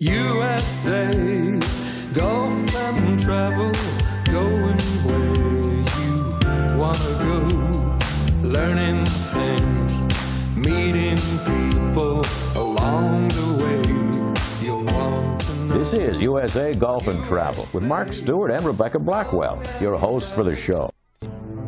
USA, golf and travel, going where you wanna go, learning things, meeting people along the way you'll want to know. This is USA Golf and Travel with Mark Stewart and Rebecca Blackwell, your hosts for the show.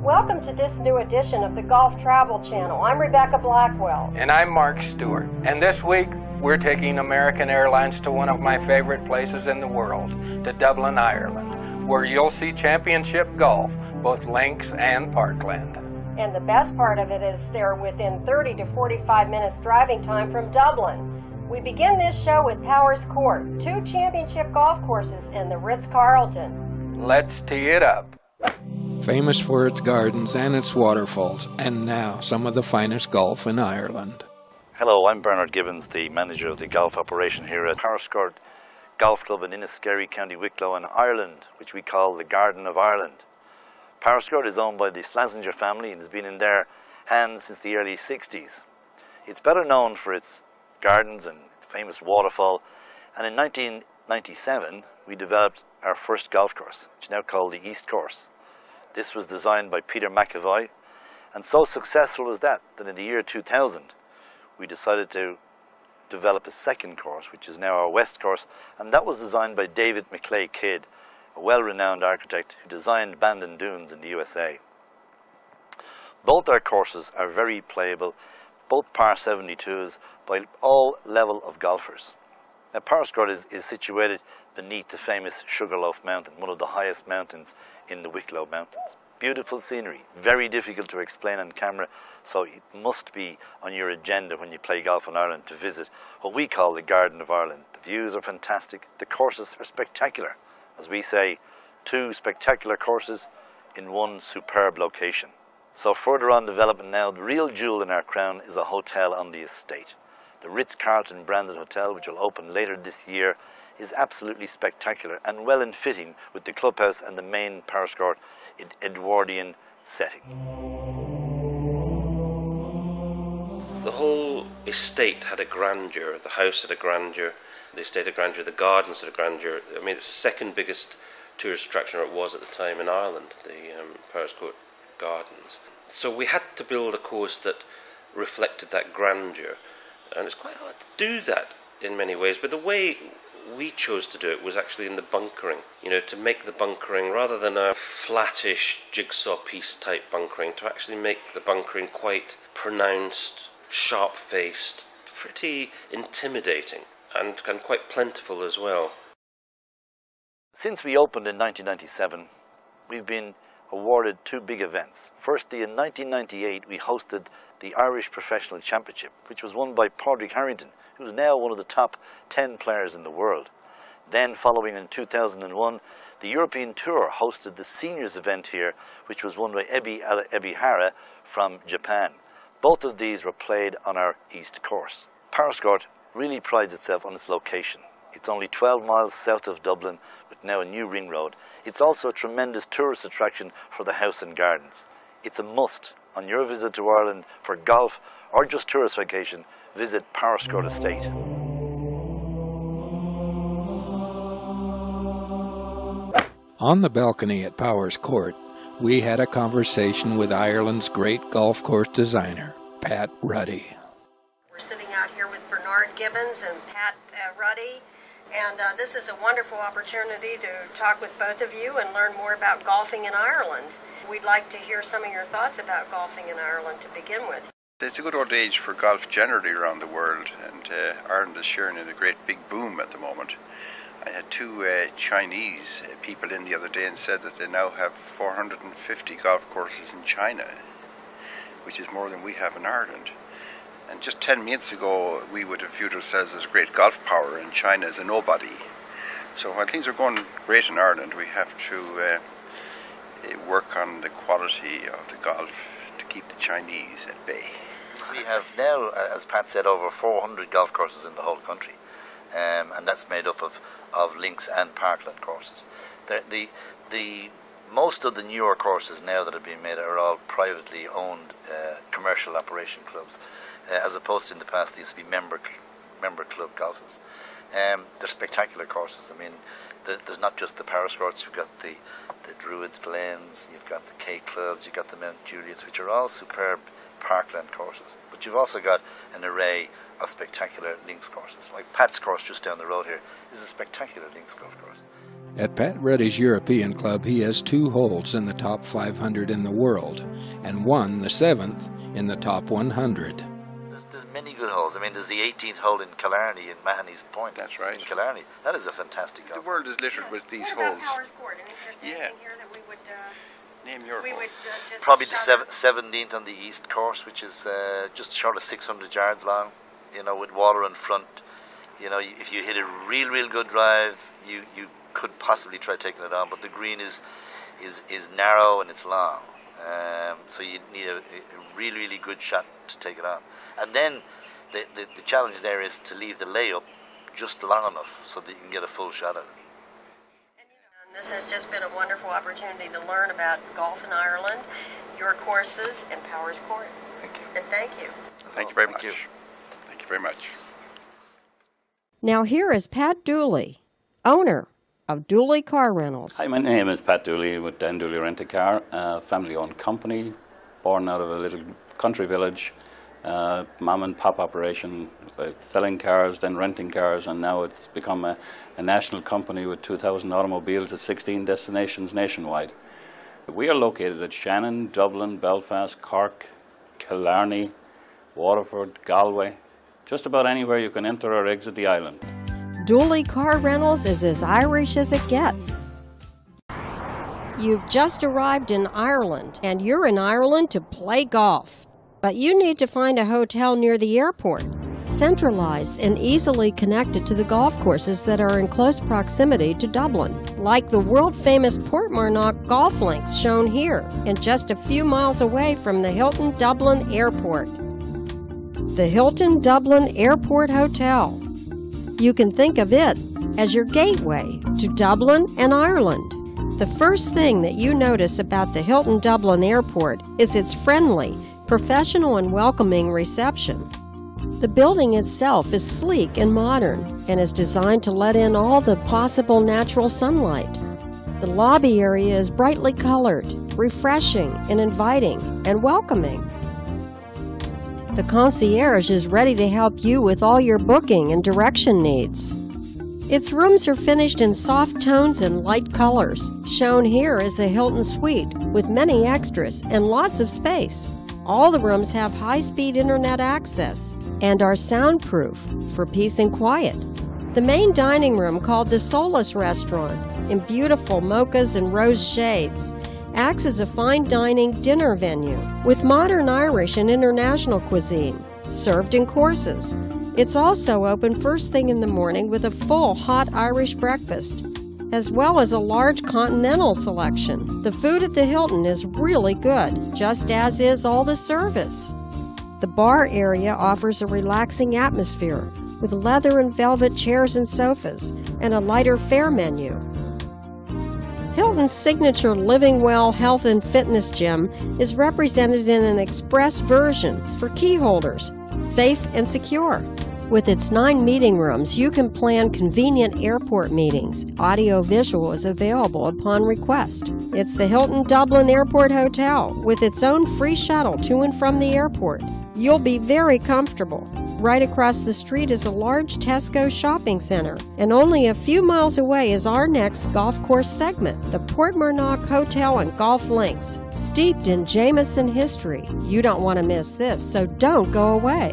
Welcome to this new edition of the Golf Travel Channel. I'm Rebecca Blackwell. And I'm Mark Stewart. And this week, we're taking American Airlines to one of my favorite places in the world, to Dublin, Ireland, where you'll see championship golf, both links and parkland. And the best part of it is they're within 30 to 45 minutes driving time from Dublin. We begin this show with Powerscourt, 2 championship golf courses in the Ritz-Carlton. Let's tee it up. Famous for its gardens and its waterfalls, and now some of the finest golf in Ireland. Hello, I'm Bernard Gibbons, the manager of the golf operation here at Powerscourt Golf Club in Inniskerry, County Wicklow in Ireland, which we call the Garden of Ireland. Powerscourt is owned by the Slazenger family and has been in their hands since the early 60s. It's better known for its gardens and famous waterfall, and in 1997 we developed our first golf course, which is now called the East Course. This was designed by Peter McAvoy, and so successful was that in the year 2000 we decided to develop a second course, which is now our West Course, and that was designed by David McClay Kidd, a well-renowned architect who designed Bandon Dunes in the USA. Both our courses are very playable, both par 72s by all level of golfers. Now, Powerscourt is situated beneath the famous Sugarloaf Mountain, one of the highest mountains in the Wicklow Mountains. Beautiful scenery, very difficult to explain on camera, so it must be on your agenda when you play golf in Ireland to visit what we call the Garden of Ireland. The views are fantastic, the courses are spectacular. As we say, 2 spectacular courses in one superb location. So further on development now, the real jewel in our crown is a hotel on the estate. The Ritz-Carlton branded hotel, which will open later this year, is absolutely spectacular and well in fitting with the clubhouse and the main Powerscourt Edwardian setting. The whole estate had a grandeur, the house had a grandeur, the estate had grandeur, the gardens had a grandeur. I mean, it's the second biggest tourist attraction, or it was at the time in Ireland, the Powerscourt Gardens. So we had to build a course that reflected that grandeur, and it's quite hard to do that in many ways, but the way we chose to do it was actually in the bunkering, to make the bunkering, rather than a flattish jigsaw piece type bunkering, to actually make the bunkering quite pronounced, sharp-faced, pretty intimidating, and quite plentiful as well. Since we opened in 1997, we've been awarded 2 big events. Firstly, in 1998, we hosted the Irish Professional Championship, which was won by Padraig Harrington, who is now one of the top 10 players in the world. Then, following in 2001, the European Tour hosted the seniors event here, which was won by Ebihara from Japan. Both of these were played on our East Course. Powerscourt really prides itself on its location. It's only 12 miles south of Dublin, with now a new ring road. It's also a tremendous tourist attraction for the house and gardens. It's a must on your visit to Ireland for golf or just tourist vacation. Visit Powerscourt Estate. On the balcony at Powerscourt, we had a conversation with Ireland's great golf course designer, Pat Ruddy. We're sitting out here with Bernard Gibbons and Pat Ruddy, and this is a wonderful opportunity to talk with both of you and learn more about golfing in Ireland. We'd like to hear some of your thoughts about golfing in Ireland to begin with. It's a good old age for golf generally around the world, and Ireland is sharing in a great big boom at the moment. I had 2 Chinese people in the other day and said that they now have 450 golf courses in China, which is more than we have in Ireland. And just 10 minutes ago, we would have viewed ourselves as great golf power, and China is a nobody. So while things are going great in Ireland, we have to work on the quality of the golf to keep the Chinese at bay. We have now, as Pat said, over 400 golf courses in the whole country, and that's made up of links and parkland courses. The most of the newer courses now that are being made are all privately owned commercial operation clubs, as opposed to in the past they used to be member member club golfers. They're spectacular courses. I mean, there's not just the Powerscourts, you've got the Druids Glens, you've got the K clubs, you've got the Mount Juliets, which are all superb parkland courses. But you've also got an array of spectacular links courses. Like Pat's course just down the road here is a spectacular links golf course. At Pat Ruddy's European Club, he has 2 holes in the top 500 in the world, and won the 7th in the top 100. There's many good holes. I mean, there's the 18th hole in Killarney, in Mahony's Point. That's right. In Killarney. That is a fantastic golf. The world is littered with these what about holes. Powerscourt? And if there's anything here that we would, Name your we hole. would just Probably the shout out? 17th on the East course, which is just short of 600 yards long, you know, with water in front. You know, if you hit a real good drive, you could possibly try taking it on, but the green is narrow and it's long. So you need a really good shot to take it on. And then the challenge there is to leave the layup just long enough so that you can get a full shot at it. And this has just been a wonderful opportunity to learn about golf in Ireland, your courses, and Powerscourt. Thank you. And thank you. Thank you very Thank much. you. Thank you very much. Now here is Pat Dooley, owner of Dooley Car Rentals. Hi, my name is Pat Dooley with Dooley Rent-A-Car, a family-owned company, born out of a little country village, mom and pop operation, selling cars, then renting cars, and now it's become a national company with 2,000 automobiles at 16 destinations nationwide. We are located at Shannon, Dublin, Belfast, Cork, Killarney, Waterford, Galway, just about anywhere you can enter or exit the island. Dooley Car Rentals is as Irish as it gets. You've just arrived in Ireland, and you're in Ireland to play golf. But you need to find a hotel near the airport, centralized and easily connected to the golf courses that are in close proximity to Dublin, like the world-famous Portmarnock golf links shown here, and just a few miles away from the Hilton Dublin Airport. The Hilton Dublin Airport Hotel. You can think of it as your gateway to Dublin and Ireland. The first thing that you notice about the Hilton Dublin Airport is its friendly, professional and welcoming reception. The building itself is sleek and modern and is designed to let in all the possible natural sunlight. The lobby area is brightly colored, refreshing and inviting and welcoming. The concierge is ready to help you with all your booking and direction needs. Its rooms are finished in soft tones and light colors. Shown here is a Hilton suite with many extras and lots of space. All the rooms have high-speed internet access and are soundproof for peace and quiet. The main dining room, called the Solace Restaurant, in beautiful mochas and rose shades, acts as a fine dining dinner venue with modern Irish and international cuisine, served in courses. It's also open first thing in the morning with a full hot Irish breakfast, as well as a large continental selection. The food at the Hilton is really good, just as is all the service. The bar area offers a relaxing atmosphere with leather and velvet chairs and sofas and a lighter fare menu. Hilton's signature Living Well Health and Fitness Gym is represented in an express version for key holders, safe and secure. With its 9 meeting rooms, you can plan convenient airport meetings. Audio-visual is available upon request. It's the Hilton Dublin Airport Hotel with its own free shuttle to and from the airport. You'll be very comfortable. Right across the street is a large Tesco shopping center, and only a few miles away is our next golf course segment, the Portmarnock Hotel and Golf Links, steeped in Jameson history. You don't want to miss this, so don't go away.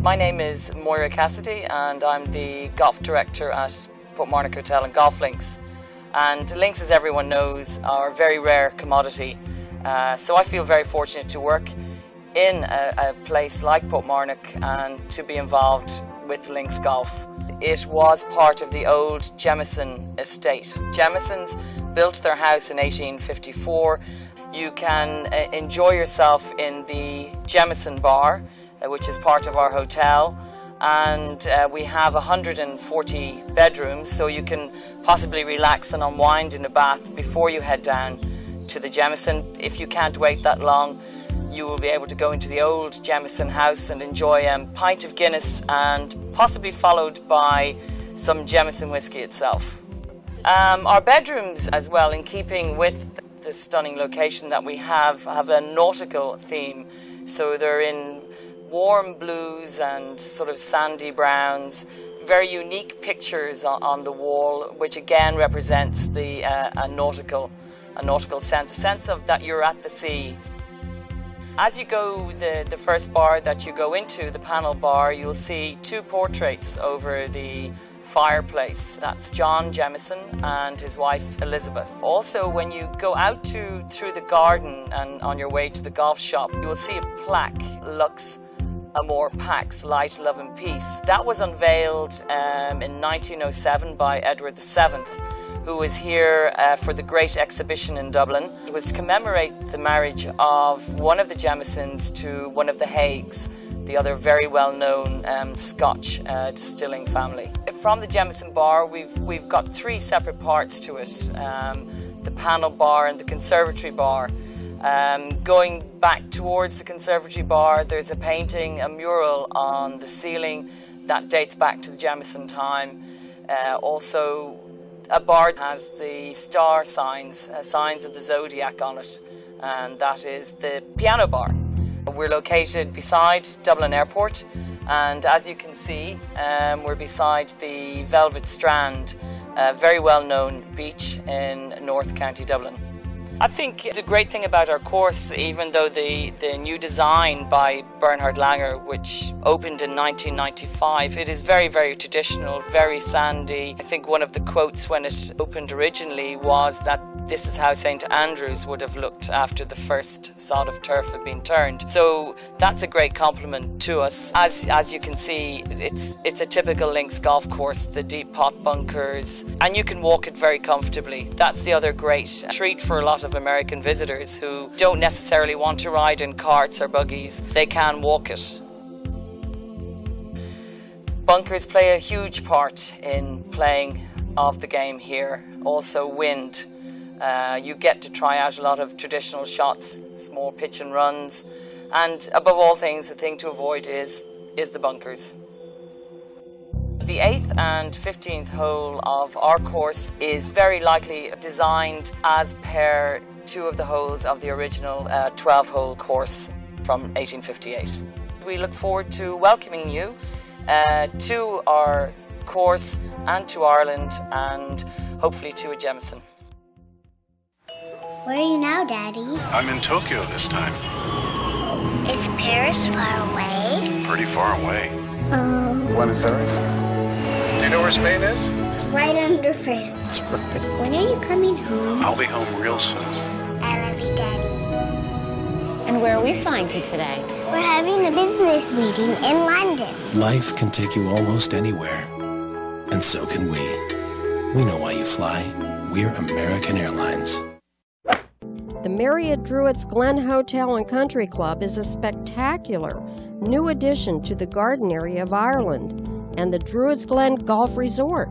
My name is Moira Cassidy and I'm the golf director at Portmarnock Hotel and Golf Links. And links, as everyone knows, are a very rare commodity. So I feel very fortunate to work in a place like Portmarnock and to be involved with links golf. It was part of the old Jemison estate. Jemisons built their house in 1854. You can enjoy yourself in the Jemison bar, which is part of our hotel, and we have 140 bedrooms, so you can possibly relax and unwind in a bath before you head down to the Jemison. If you can't wait that long, You will be able to go into the old Jameson house and enjoy a pint of Guinness, and possibly followed by some Jameson whiskey itself. Our bedrooms as well, in keeping with the stunning location that we have a nautical theme. So they're in warm blues and sort of sandy browns, very unique pictures on the wall, which again represents the a nautical sense, a sense of that you're at the sea. As you go, the first bar that you go into, the panel bar, you'll see two portraits over the fireplace. That's John Jameson and his wife Elizabeth. Also, when you go out through the garden and on your way to the golf shop, you will see a plaque, Lux Amor Pax, Light, Love and Peace. That was unveiled in 1907 by Edward VII, who was here for the Great Exhibition in Dublin. It was to commemorate the marriage of one of the Jamesons to one of the Haigs, the other very well-known Scotch distilling family. From the Jameson bar, we've got three separate parts to it: the panel bar and the conservatory bar. Going back towards the conservatory bar, there's a painting, a mural on the ceiling that dates back to the Jameson time. Also, a bar has the star signs, signs of the zodiac on it, and that is the piano bar. We're located beside Dublin Airport, and as you can see, we're beside the Velvet Strand, a very well-known beach in North County Dublin. I think the great thing about our course, even though the new design by Bernhard Langer, which opened in 1995, it is very, very traditional, very sandy. I think one of the quotes when it opened originally was that this is how St Andrews would have looked after the first sod of turf had been turned. So that's a great compliment to us. As you can see, it's a typical links golf course, the deep pot bunkers, and you can walk it very comfortably. That's the other great treat for a lot of American visitors who don't necessarily want to ride in carts or buggies. They can walk it. Bunkers play a huge part in playing of the game here. Also wind. You get to try out a lot of traditional shots, small pitch and runs, and above all things, the thing to avoid is the bunkers. The 8th and 15th hole of our course is very likely designed as per two of the holes of the original 12-hole course from 1858. We look forward to welcoming you to our course and to Ireland, and hopefully to a Jameson. Where are you now, Daddy? I'm in Tokyo this time. Is Paris far away? Pretty far away. Buenos Aires? Do you know where Spain is? It's right under France. That's right. When are you coming home? I'll be home real soon. I love you, Daddy. And where are we flying to today? We're having a business meeting in London. Life can take you almost anywhere. And so can we. We know why you fly. We're American Airlines. The Marriott Druids Glen Hotel and Country Club is a spectacular new addition to the garden area of Ireland and the Druids Glen Golf Resort.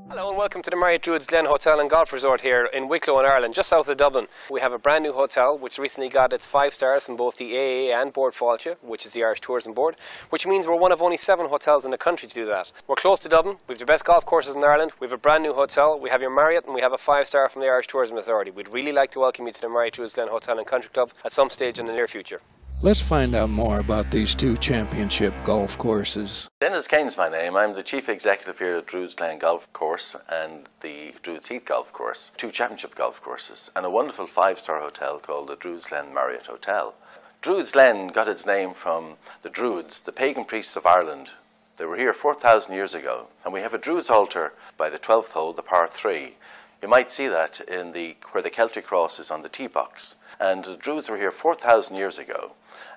Hello and welcome to the Marriott Druids Glen Hotel and Golf Resort here in Wicklow in Ireland, just south of Dublin. We have a brand new hotel which recently got its 5 stars from both the AA and Board Fáilte, which is the Irish Tourism Board, which means we're one of only 7 hotels in the country to do that. We're close to Dublin, we have the best golf courses in Ireland, we have a brand new hotel, we have your Marriott, and we have a 5-star from the Irish Tourism Authority. We'd really like to welcome you to the Marriott Druids Glen Hotel and Country Club at some stage in the near future. Let's find out more about these 2 championship golf courses. Dennis Kane's my name. I'm the Chief Executive here at Druids Glen Golf Course and the Druids Heath Golf Course, 2 championship golf courses, and a wonderful 5-star hotel called the Druids Glen Marriott Hotel. Druids Glen got its name from the Druids, the pagan priests of Ireland. They were here 4,000 years ago, and we have a Druids altar by the 12th hole, the par 3. You might see that in where the Celtic cross is on the tee box. And the Druids were here 4,000 years ago.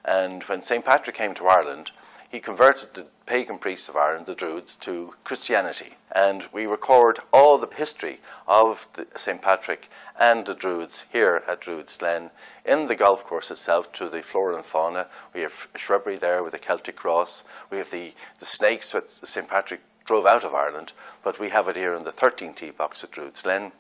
And when St. Patrick came to Ireland, he converted the pagan priests of Ireland, the Druids, to Christianity. And we record all the history of St. Patrick and the Druids here at Druids Glen. In the golf course itself, to the flora and fauna, we have shrubbery there with the Celtic cross. We have the snakes that St. Patrick drove out of Ireland, but we have it here in the 13th tee box at Druids Glen.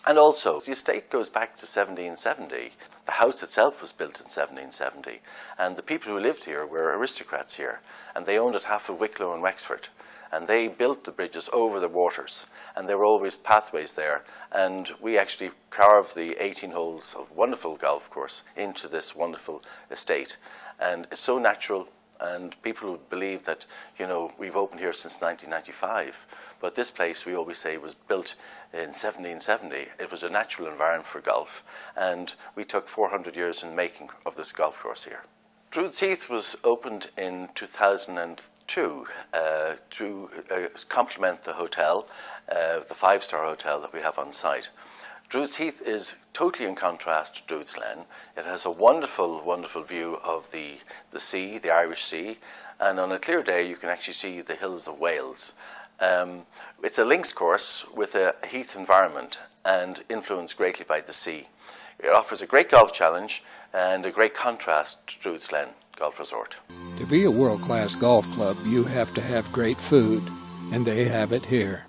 And also, the estate goes back to 1770. The house itself was built in 1770, and the people who lived here were aristocrats here, and they owned it half of Wicklow and Wexford. And they built the bridges over the waters, and there were always pathways there. And we actually carved the 18 holes of wonderful golf course into this wonderful estate. And it's so natural, and people would believe that, you know, we've opened here since 1995. But this place, we always say, was built in 1770. It was a natural environment for golf, and we took 400 years in making of this golf course here. Druids Heath was opened in 2002 to complement the hotel, the five-star hotel that we have on site. Druids Heath is totally in contrast to Druids Glen. It has a wonderful, wonderful view of the sea, the Irish Sea, and on a clear day you can actually see the hills of Wales. It's a links course with a heath environment and influenced greatly by the sea. It offers a great golf challenge and a great contrast to Druids Glen Golf Resort. To be a world-class golf club, you have to have great food, and they have it here.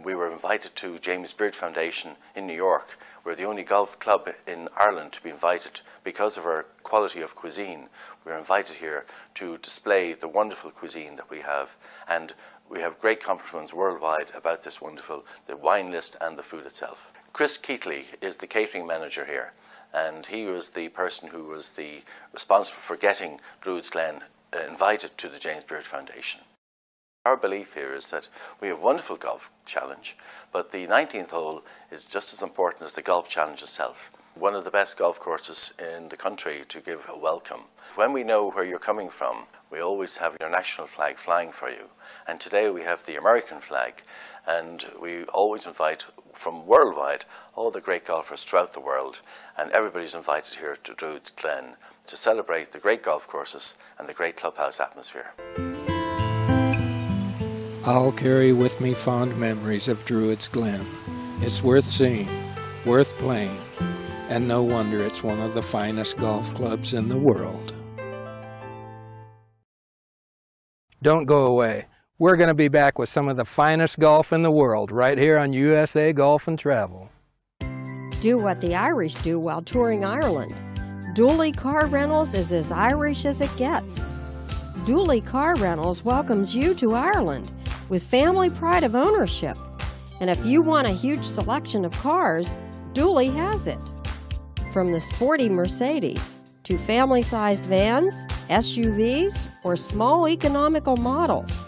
We were invited to James Beard Foundation in New York. We're the only golf club in Ireland to be invited because of our quality of cuisine. We're invited here to display the wonderful cuisine that we have, and we have great compliments worldwide about this wonderful, the wine list and the food itself. Chris Keatley is the catering manager here, and he was the person who was responsible for getting Druids Glen invited to the James Beard Foundation. Our belief here is that we have a wonderful golf challenge, but the 19th hole is just as important as the golf challenge itself. One of the best golf courses in the country to give a welcome. When we know where you're coming from, we always have your national flag flying for you. And today we have the American flag, and we always invite from worldwide all the great golfers throughout the world, and everybody's invited here to Druids Glen to celebrate the great golf courses and the great clubhouse atmosphere. I'll carry with me fond memories of Druids Glen. It's worth seeing, worth playing, and no wonder it's one of the finest golf clubs in the world. Don't go away. We're going to be back with some of the finest golf in the world right here on USA Golf and Travel. Do what the Irish do while touring Ireland. Dooley Car Rentals is as Irish as it gets. Dooley Car Rentals welcomes you to Ireland with family pride of ownership. And if you want a huge selection of cars, Dooley has it. From the sporty Mercedes to family-sized vans, SUVs, or small economical models.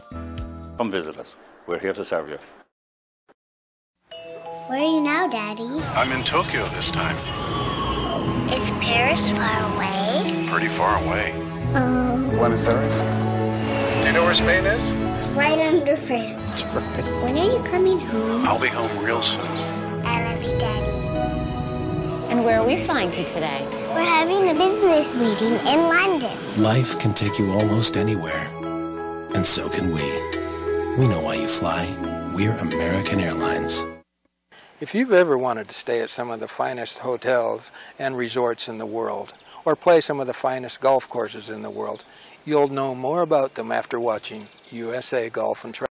Come visit us. We're here to serve you. Where are you now, Daddy? I'm in Tokyo this time. Is Paris far away? Pretty far away. Buenos Aires? Do you know where Spain is? It's right under France. That's right. When are you coming home? I'll be home real soon. I love you, Daddy. And where are we flying to today? We're having a business meeting in London. Life can take you almost anywhere, and so can we. We know why you fly. We're American Airlines. If you've ever wanted to stay at some of the finest hotels and resorts in the world, or play some of the finest golf courses in the world, you'll know more about them after watching USA Golf and Travel.